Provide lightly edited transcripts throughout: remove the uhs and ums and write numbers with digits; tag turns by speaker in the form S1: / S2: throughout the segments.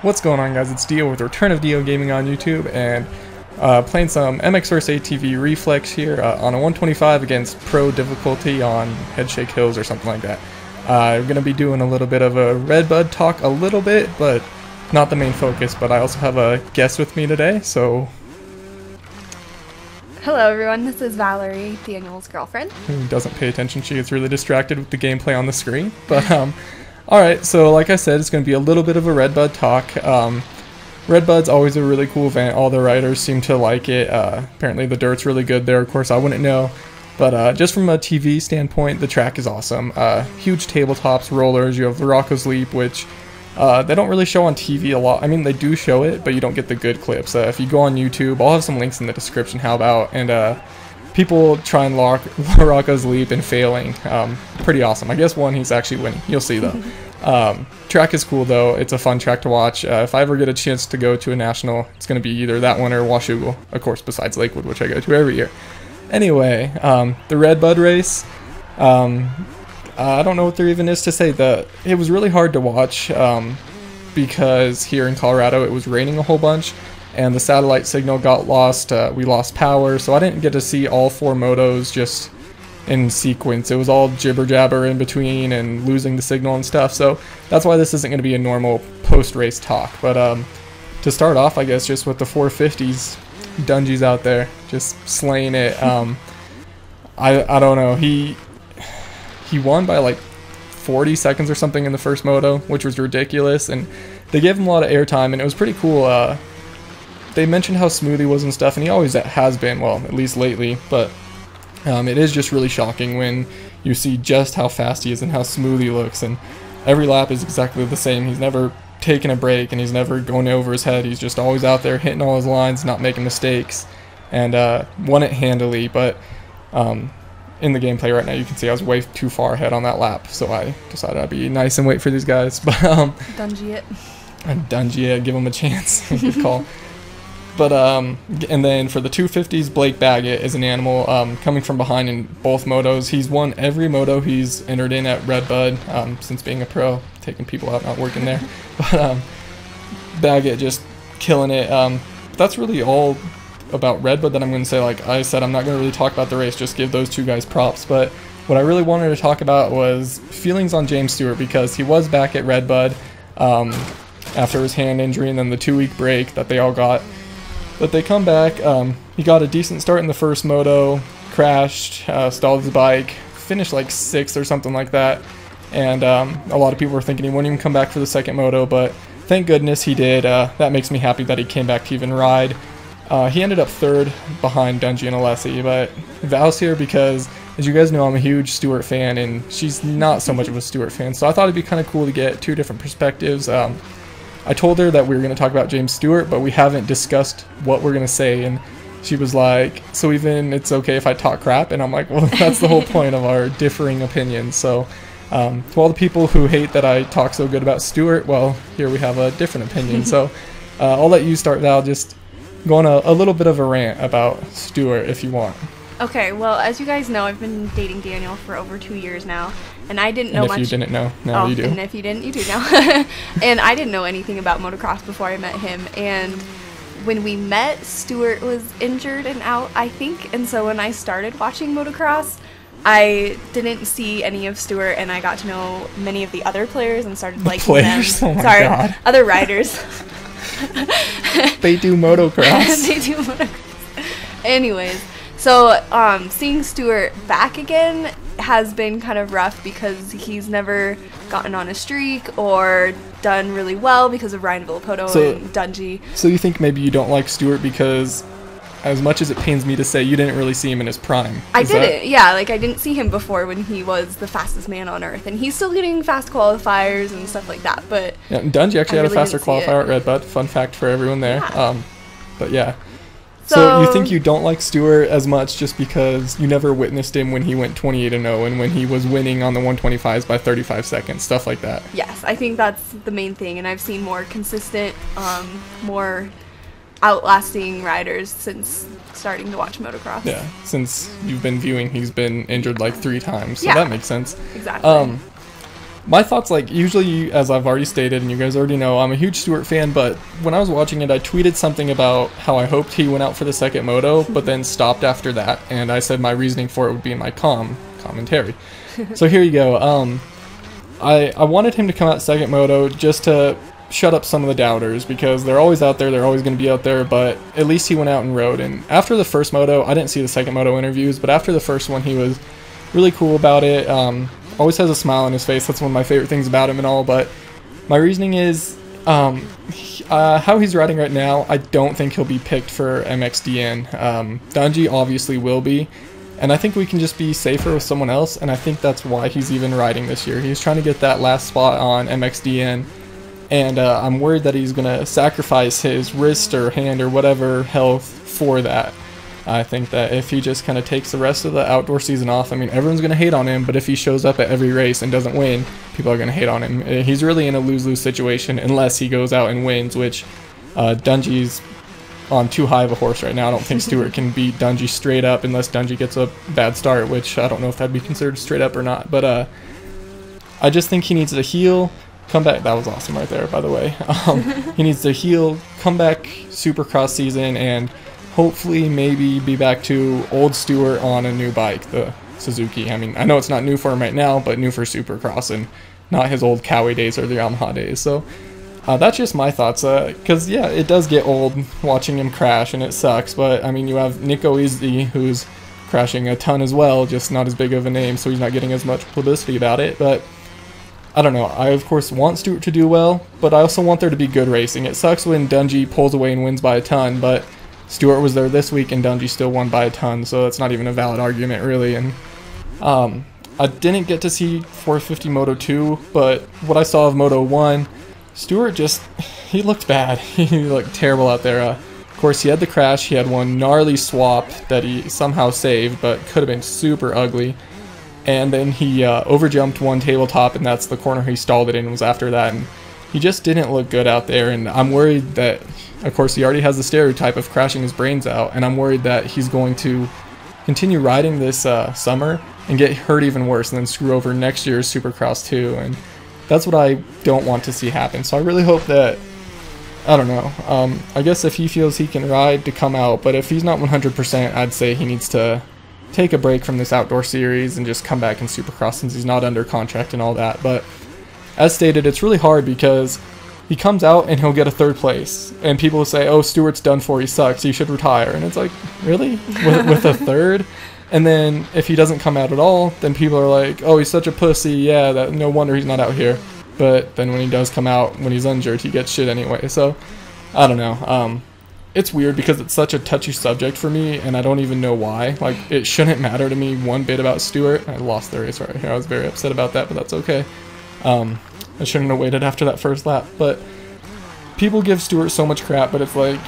S1: What's going on, guys? It's DeeO with the Return of DeeO Gaming on YouTube, and playing some MX vs ATV Reflex here on a 125 against pro difficulty on Headshake Hills or something like that. I'm going to be doing a little bit of a Redbud talk a little bit, but not the main focus, but I also have a guest with me today, so...
S2: Hello everyone, this is Valerie, Daniel's girlfriend.
S1: Who doesn't pay attention. She gets really distracted with the gameplay on the screen, but alright, so like I said, it's going to be a little bit of a Redbud talk. Redbud's always a really cool event. All the riders seem to like it. Apparently the dirt's really good there. Of course, I wouldn't know. But just from a TV standpoint, the track is awesome. Huge tabletops, rollers. You have LoRocco's Leap, which they don't really show on TV a lot. I mean, they do show it, but you don't get the good clips. If you go on YouTube, I'll have some links in the description, how about. And people trying LoRocco's Leap and failing. Pretty awesome. I guess one, he's actually winning. You'll see, though. Track is cool, though. It's a fun track to watch. If I ever get a chance to go to a national, it's going to be either that one or Washougal, of course, besides Lakewood, which I go to every year. Anyway, the Redbud race, I don't know what there even is to say. It was really hard to watch because here in Colorado it was raining a whole bunch, and the satellite signal got lost. We lost power, so I didn't get to see all four motos just in sequence. It was all jibber jabber in between and losing the signal and stuff, so that's why this isn't going to be a normal post-race talk. But to start off, I guess, just with the 450s, Dungey's out there just slaying it. I don't know, he won by like 40 seconds or something in the first moto, which was ridiculous, and they gave him a lot of airtime, and it was pretty cool. They mentioned how smooth he was and stuff, and he always has been, well, at least lately, but it is just really shocking when you see just how fast he is and how smooth he looks, and every lap is exactly the same. He's never taking a break, and he's never going over his head. He's just always out there hitting all his lines, not making mistakes, and won it handily. But in the gameplay right now, you can see I was way too far ahead on that lap, so I decided I'd be nice and wait for these guys. But
S2: Dungey it.
S1: Dungey it, give him a chance. Good call. But and then for the 250s, Blake Baggett is an animal, coming from behind in both motos. He's won every moto he's entered in at Redbud since being a pro, taking people out, not working there. But Baggett just killing it. That's really all about Redbud that I'm going to say. Like I said, I'm not going to really talk about the race, just give those two guys props. But what I really wanted to talk about was feelings on James Stewart, because he was back at Redbud after his hand injury and then the 2-week break that they all got. But they come back. He got a decent start in the first moto, crashed, stalled his bike, finished like 6th or something like that. And a lot of people were thinking he wouldn't even come back for the second moto, but thank goodness he did. That makes me happy that he came back to even ride. He ended up 3rd behind Dungey and Alessi, but Val's here because, as you guys know, I'm a huge Stewart fan, and she's not so much of a Stewart fan, so I thought it'd be kind of cool to get two different perspectives. I told her that we were going to talk about James Stewart, but we haven't discussed what we're going to say, and she was like, so even it's okay if I talk crap? And I'm like, well, that's the whole point of our differing opinions. So to all the people who hate that I talk so good about Stewart, well, here we have a different opinion. So I'll let you start, Val. Just go on a little bit of a rant about Stewart if you want.
S2: Okay, well, as you guys know, I've been dating Daniel for over 2 years now, and I didn't know much.
S1: And if you didn't know, now you do.
S2: And if you didn't, you do now. And I didn't know anything about motocross before I met him, and when we met, Stewart was injured and out, I think, and so when I started watching motocross, I didn't see any of Stewart, and I got to know many of the other players and started liking them.
S1: Oh my God.
S2: Other riders.
S1: They do motocross.
S2: They do motocross. Anyways. So, seeing Stewart back again has been kind of rough because he's never gotten on a streak or done really well because of Ryan Villapoto and Dungey.
S1: So you think maybe you don't like Stewart because, as much as it pains me to say, you didn't really see him in his prime?
S2: I didn't, yeah. Like, I didn't see him before when he was the fastest man on earth. And he's still getting fast qualifiers and stuff like that, but...
S1: Yeah, Dungey actually had a faster qualifier at Redbud. Fun fact for everyone there.
S2: Yeah.
S1: But yeah. So you think you don't like Stewart as much just because you never witnessed him when he went 28-0 and when he was winning on the 125s by 35 seconds, stuff like that?
S2: Yes, I think that's the main thing, and I've seen more consistent, more outlasting riders since starting to watch motocross.
S1: Yeah, since you've been viewing, he's been injured like 3 times, so
S2: Yeah.
S1: that makes sense.
S2: Exactly.
S1: My thoughts, like, usually, as I've already stated, and you guys already know, I'm a huge Stewart fan, but when I was watching it, I tweeted something about how I hoped he went out for the second moto, but then stopped after that, and I said my reasoning for it would be in my commentary. So here you go. I wanted him to come out second moto just to shut up some of the doubters, because they're always out there, they're always going to be out there, but at least he went out and rode. And after the first moto, I didn't see the second moto interviews, but after the first one, he was really cool about it. Always has a smile on his face. That's one of my favorite things about him and all. But my reasoning is how he's riding right now, I don't think he'll be picked for MXDN. Dungey obviously will be, and I think we can just be safer with someone else, and I think that's why he's even riding this year. He's trying to get that last spot on MXDN, and I'm worried that he's going to sacrifice his wrist or hand or whatever health for that. I think that if he just kind of takes the rest of the outdoor season off, I mean, everyone's going to hate on him, but if he shows up at every race and doesn't win, people are going to hate on him. He's really in a lose-lose situation unless he goes out and wins, which Dungey's on too high of a horse right now. I don't think Stewart can beat Dungey straight up unless Dungey gets a bad start, which I don't know if that'd be considered straight up or not. But I just think he needs to heal, come back. That was awesome right there, by the way. He needs to heal, come back Supercross season, and hopefully maybe be back to old Stewart on a new bike, the Suzuki. I mean, I know it's not new for him right now, but new for Supercross and not his old Cowie days or the Yamaha days. So that's just my thoughts, because yeah, it does get old watching him crash and it sucks, but I mean, you have Nico Izzy who's crashing a ton as well, just not as big of a name, so he's not getting as much publicity about it. But I don't know, I of course want Stewart to do well, but I also want there to be good racing. It sucks when Dungey pulls away and wins by a ton, but Stewart was there this week and Dungey still won by a ton, so that's not even a valid argument really. And I didn't get to see 450 Moto 2, but what I saw of Moto 1, Stewart he looked bad. He looked terrible out there. Of course, he had the crash. He had one gnarly swap that he somehow saved, but could have been super ugly. And then he overjumped one tabletop, and that's the corner he stalled it in was after that. And he just didn't look good out there, and I'm worried that, of course, he already has the stereotype of crashing his brains out, and I'm worried that he's going to continue riding this summer and get hurt even worse and then screw over next year's Supercross too. And that's what I don't want to see happen. So I really hope that, I don't know, I guess if he feels he can ride, to come out, but if he's not 100%, I'd say he needs to take a break from this outdoor series and just come back in Supercross since he's not under contract and all that. But as stated, it's really hard because he comes out and he'll get a 3rd place, and people will say, oh, Stewart's done for, he sucks, he should retire. And it's like, really? With a 3rd? And then if he doesn't come out at all, then people are like, oh, he's such a pussy, yeah, no wonder he's not out here. But then when he does come out, when he's injured, he gets shit anyway. So, I don't know. It's weird because it's such a touchy subject for me, and I don't even know why. Like, it shouldn't matter to me one bit about Stewart. I lost the race right here. I was very upset about that, but that's okay. I shouldn't have waited after that first lap. But people give Stewart so much crap, but it's like,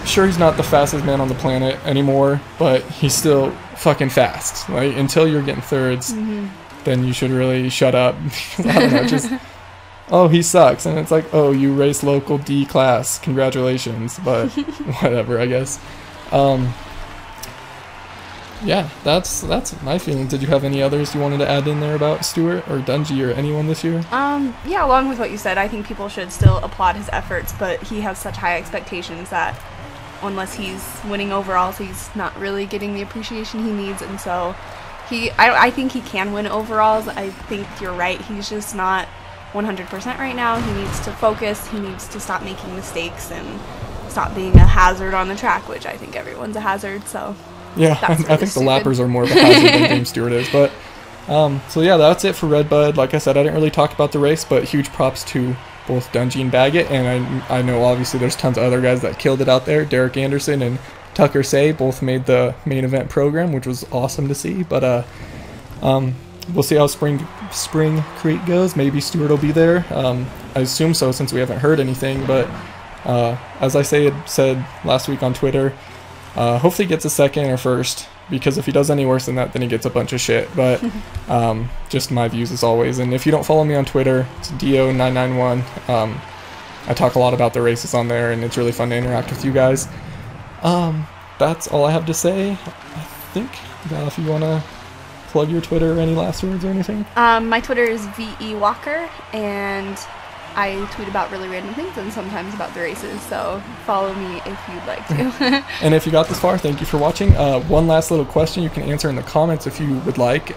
S1: sure, he's not the fastest man on the planet anymore, but he's still fucking fast. Like, until you're getting 3rds, then you should really shut up. I don't know, just, oh, he sucks. And it's like, oh, you race local D class, congratulations. But whatever, I guess. Yeah, that's my feelings. Did you have any others you wanted to add in there about Stewart or Dungey or anyone this year?
S2: Yeah, along with what you said, I think people should still applaud his efforts, but he has such high expectations that unless he's winning overalls, he's not really getting the appreciation he needs. And so I think he can win overalls. I think you're right, he's just not 100% right now. He needs to focus, he needs to stop making mistakes and stop being a hazard on the track, which I think everyone's a hazard. So
S1: yeah, I think the lappers are more of a hazard than James Stewart is. But so yeah, that's it for Redbud. Like I said, I didn't really talk about the race, but huge props to both Dungey and Baggett, and I know obviously there's tons of other guys that killed it out there. Derek Anderson and Tucker Say both made the main event program, which was awesome to see. But we'll see how Spring Creek goes. Maybe Stewart will be there. I assume so since we haven't heard anything. But as I said last week on Twitter, hopefully he gets a 2nd or 1st, because if he does any worse than that, then he gets a bunch of shit. But just my views as always. And if you don't follow me on Twitter, it's DeeO991. I talk a lot about the races on there, and it's really fun to interact with you guys. That's all I have to say. I think, if you want to plug your Twitter or any last words or anything.
S2: My Twitter is VeWalker, and I tweet about really random things and sometimes about the races, so follow me if you'd like to.
S1: And if you got this far, thank you for watching. One last little question you can answer in the comments if you would like.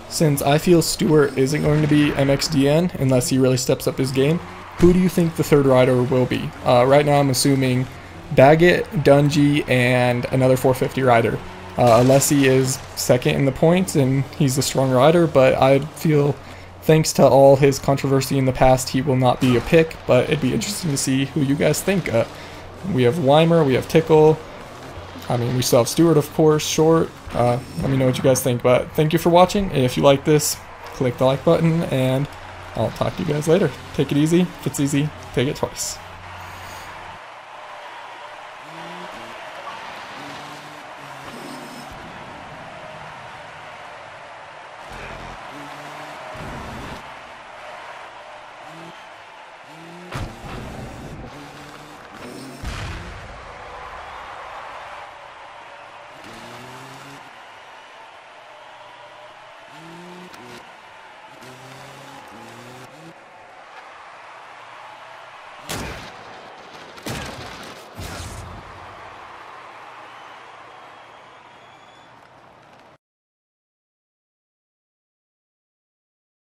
S1: Since I feel Stewart isn't going to be MXDN unless he really steps up his game, who do you think the third rider will be? Right now I'm assuming Baggett, Dungey, and another 450 rider. Alessi is second in the points and he's a strong rider, but I feel thanks to all his controversy in the past, he will not be a pick, but it'd be interesting to see who you guys think. We have Weimer, we have Tickle, I mean, we still have Stewart, of course, Short. Let me know what you guys think, but thank you for watching. If you like this, click the like button, and I'll talk to you guys later. Take it easy. If it's easy, take it twice.